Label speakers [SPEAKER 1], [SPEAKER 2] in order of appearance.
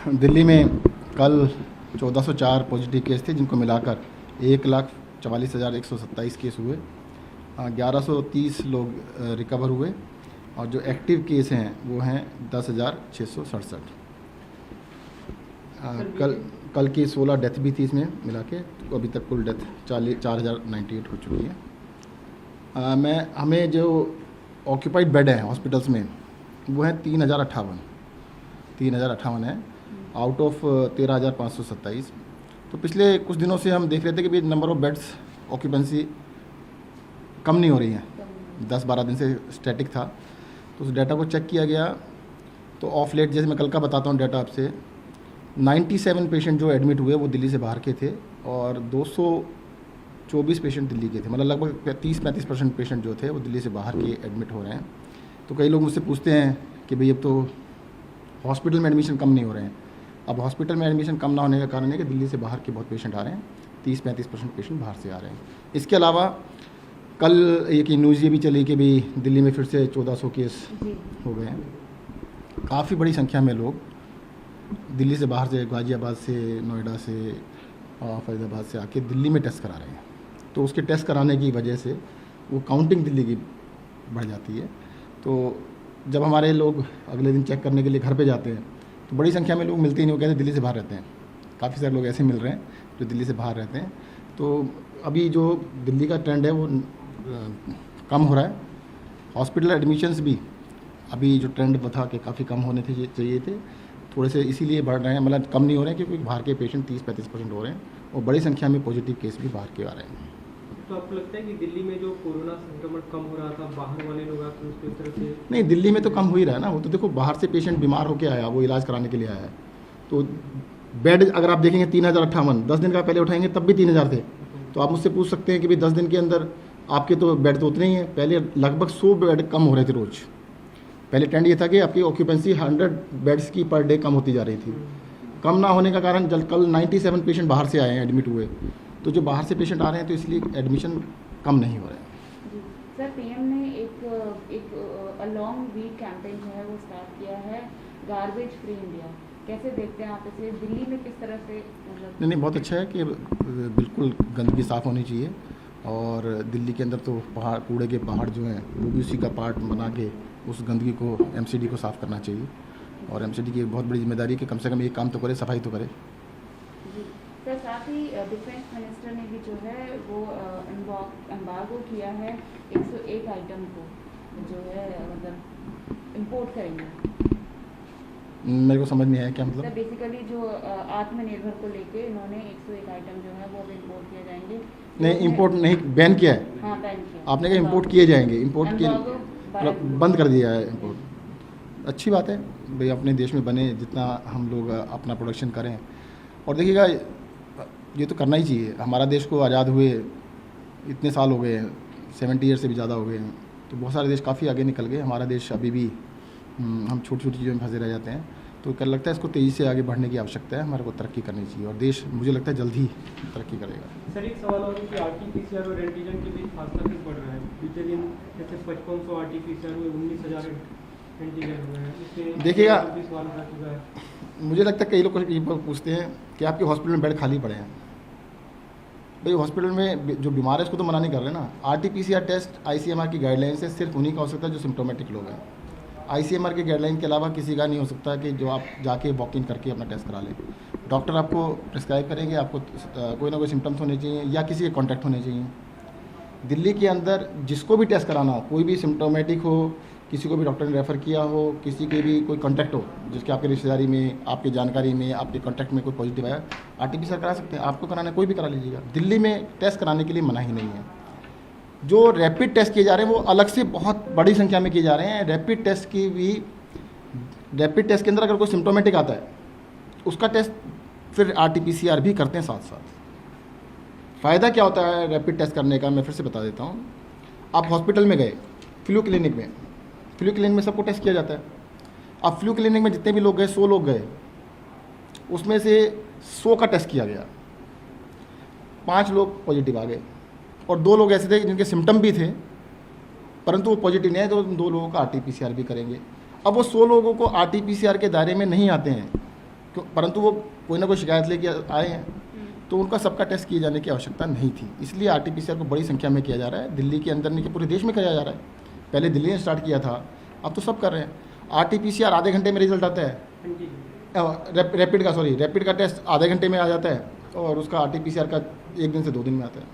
[SPEAKER 1] दिल्ली में कल 1404 positive case थे, जिनको मिलाकर 1,44,127 केस हुए। 1130 लोग रिकवर हुए और जो एक्टिव केस हैं वो हैं 10,667। कल की 16 डेथ भी थी इसमें मिला के, तो अभी तक कुल डेथ 4,098 हो चुकी है। हमें जो ऑक्यूपाइड बेड हैं हॉस्पिटल्स में वो हैं 3,058 है आउट ऑफ 13,527। तो पिछले कुछ दिनों से हम देख रहे थे कि नंबर ऑफ़ बेड्स ऑक्यूपेंसी कम नहीं हो रही है, 10-12 दिन से स्टैटिक था। तो उस डाटा को चेक किया गया तो ऑफ लेट, जैसे मैं कल का बताता हूँ डाटा आपसे, 97 पेशेंट जो एडमिट हुए वो दिल्ली से बाहर के थे और 224 पेशेंट दिल्ली के थे। मतलब लगभग 30-35% पेशेंट जो थे वो दिल्ली से बाहर के एडमिट हो रहे हैं। तो कई लोग मुझसे पूछते हैं कि भाई अब तो हॉस्पिटल में एडमिशन कम नहीं हो रहे हैं। अब हॉस्पिटल में एडमिशन कम ना होने का कारण है कि दिल्ली से बाहर के बहुत पेशेंट आ रहे हैं, 30-35% पेशेंट बाहर से आ रहे हैं। इसके अलावा कल एक न्यूज़ ये भी चली कि भाई दिल्ली में फिर से 1400 केस हो गए हैं। काफ़ी बड़ी संख्या में लोग दिल्ली से बाहर से, गाज़ियाबाद से, नोएडा से, फरीदाबाद से आके दिल्ली में टेस्ट करा रहे हैं। तो उसके टेस्ट कराने की वजह से वो काउंटिंग दिल्ली की बढ़ जाती है। तो जब हमारे लोग अगले दिन चेक करने के लिए घर पे जाते हैं तो बड़ी संख्या में लोग मिलते ही नहीं, वो कहते हैं दिल्ली से बाहर रहते हैं। काफ़ी सारे लोग ऐसे मिल रहे हैं जो दिल्ली से बाहर रहते हैं। तो अभी जो दिल्ली का ट्रेंड है वो कम हो रहा है। हॉस्पिटल एडमिशन्स भी अभी जो ट्रेंड था कि काफ़ी कम होने चाहिए थे, थोड़े से इसीलिए बढ़ रहे हैं, मतलब कम नहीं हो रहे हैं क्योंकि बाहर के पेशेंट 30-35% हो रहे हैं और बड़ी संख्या में पॉजिटिव केस भी बाहर के आ रहे हैं।
[SPEAKER 2] तो आपको लगता है कि दिल्ली में जो कोरोना संक्रमण कम हो रहा था, बाहर वाले लोग आकर उसकी तरफ से?
[SPEAKER 1] नहीं, दिल्ली में तो कम हो ही रहा है ना। वो तो देखो, बाहर से पेशेंट बीमार होकर आया, वो इलाज कराने के लिए आया है। तो बेड अगर आप देखेंगे 3,058, 10 दिन का पहले उठाएंगे तब भी 3,000 थे। तो आप मुझसे पूछ सकते हैं कि भाई 10 दिन के अंदर आपके तो बेड तो उतने ही हैं। पहले लगभग 100 बेड कम हो रहे थे रोज़। पहले ट्रेंड ये था कि आपकी ऑक्यूपेंसी 100 बेड्स की पर डे कम होती जा रही थी। कम ना होने का कारण कल 97 पेशेंट बाहर से आए हैं, एडमिट हुए। तो जो बाहर से पेशेंट आ रहे हैं तो इसलिए एडमिशन कम नहीं हो रहे हैं।
[SPEAKER 3] सर, पीएम ने एक लॉन्ग वीक कैंपेन जो है वो स्टार्ट किया है, गार्बेज फ्री इंडिया। कैसे देखते हैं आप इसे? दिल्ली में किस तरह से मतलब?
[SPEAKER 1] नहीं, बहुत अच्छा है कि बिल्कुल गंदगी साफ़ होनी चाहिए। और दिल्ली के अंदर तो पहाड़, कूड़े के पहाड़ जो हैं वो भी उसी का पार्ट बना के उस गंदगी को, एमसीडी को साफ़ करना चाहिए। और एमसीडी की एक बहुत बड़ी जिम्मेदारी है कि कम से कम एक काम तो करे, सफाई तो करे।
[SPEAKER 3] सर, साथ ही डिफेंस मिनिस्टर ने भी जो है वो एम्बार्गो किया है 101 आइटम को, जो है मतलब इम्पोर्ट करेंगे।
[SPEAKER 1] मेरे को समझ नहीं आया क्या मतलब।
[SPEAKER 3] सर, बेसिकली जो आत्मनिर्भर को लेके इन्होंने 101 आइटम जो है वो अब इम्पोर्ट किए जाएंगे।
[SPEAKER 1] नहीं, इम्पोर्ट नहीं, बैन किया है।
[SPEAKER 3] हाँ, बैन किया।
[SPEAKER 1] आपने कहा इम्पोर्ट किए जाएंगे, इम्पोर्ट किए बंद कर दिया है इम्पोर्ट। अच्छी बात है भाई, अपने देश में बने, जितना हम लोग अपना प्रोडक्शन करें। और देखिएगा, ये तो करना ही चाहिए। हमारा देश को आज़ाद हुए इतने साल हो गए हैं, 70 ईयर से भी ज़्यादा हो गए हैं। तो बहुत सारे देश काफ़ी आगे निकल गए। हमारा देश अभी भी हम छोटी छोटी चीज़ों में फंसे रह जाते हैं। तो क्या लगता है, इसको तेज़ी से आगे बढ़ने की आवश्यकता है। हमारे को तरक्की करनी चाहिए और देश, मुझे लगता है, जल्द ही तरक्की करेगा।
[SPEAKER 2] सर, एक सवाल और है कि आरटीपीसीआर और एंटीजन के बीच फासला क्यों बढ़ रहा है? बीते दिन जैसे 5500 आरटीपीसीआर हुए, 19,000 एंटीजन हुए हैं।
[SPEAKER 1] देखिएगा,
[SPEAKER 2] सवाल उठा चुका है।
[SPEAKER 1] मुझे लगता है कई लोग ये पूछते हैं कि आपके हॉस्पिटल में बेड खाली पड़े हैं। भाई, हॉस्पिटल में जो बीमार है उसको तो मना नहीं कर रहे ना। आरटीपीसीआर टेस्ट आईसीएमआर की गाइडलाइन से सिर्फ उन्हीं का हो सकता है जो सिम्टोमेटिक लोग हैं। आईसीएमआर की गाइडलाइन के अलावा किसी का नहीं हो सकता कि जो आप जाके वॉक इन करके अपना टेस्ट करा लें। डॉक्टर आपको प्रिस्क्राइब करेंगे, आपको कोई ना कोई सिम्टम्स होने चाहिए या किसी के कॉन्टैक्ट होने चाहिए। दिल्ली के अंदर जिसको भी टेस्ट कराना हो, कोई भी सिम्टोमेटिक हो, किसी को भी डॉक्टर ने रेफ़र किया हो, किसी के भी कोई कॉन्टैक्ट हो, जिसके आपके रिश्तेदारी में, आपकी जानकारी में, आपके कॉन्टैक्ट में कोई पॉजिटिव आया, आरटीपीसीआर करा सकते हैं। आपको कराना है, कोई भी करा लीजिएगा। दिल्ली में टेस्ट कराने के लिए मना ही नहीं है। जो रैपिड टेस्ट किए जा रहे हैं वो अलग से बहुत बड़ी संख्या में किए जा रहे हैं। रैपिड टेस्ट के अंदर अगर कोई सिम्टोमेटिक आता है उसका टेस्ट फिर आरटीपीसीआर भी करते हैं साथ साथ। फ़ायदा क्या होता है रैपिड टेस्ट करने का, मैं फिर से बता देता हूँ। आप हॉस्पिटल में गए, फ्लू क्लिनिक में सबको टेस्ट किया जाता है। अब फ्लू क्लिनिक में जितने भी लोग गए, 100 लोग गए, उसमें से 100 का टेस्ट किया गया, 5 लोग पॉजिटिव आ गए और 2 लोग ऐसे थे जिनके सिम्टम भी थे परंतु वो पॉजिटिव नहीं है। तो 2 लोगों का आरटीपीसीआर भी करेंगे। अब वो 100 लोगों को आरटीपीसीआर के दायरे में नहीं आते हैं परंतु वो कोई ना कोई शिकायत लेके आए हैं, तो उनका सबका टेस्ट किए जाने की आवश्यकता नहीं थी। इसलिए RT-PCR को बड़ी संख्या में किया जा रहा है, दिल्ली के अंदर नहीं कि पूरे देश में किया जा रहा है। पहले दिल्ली ने स्टार्ट किया था, अब तो सब कर रहे हैं। RT-PCR आधे घंटे में रिजल्ट आता है,
[SPEAKER 2] एंटीजन
[SPEAKER 1] रैपिड का टेस्ट आधे घंटे में आ जाता है, और उसका RT-PCR का 1 दिन से 2 दिन में आता है।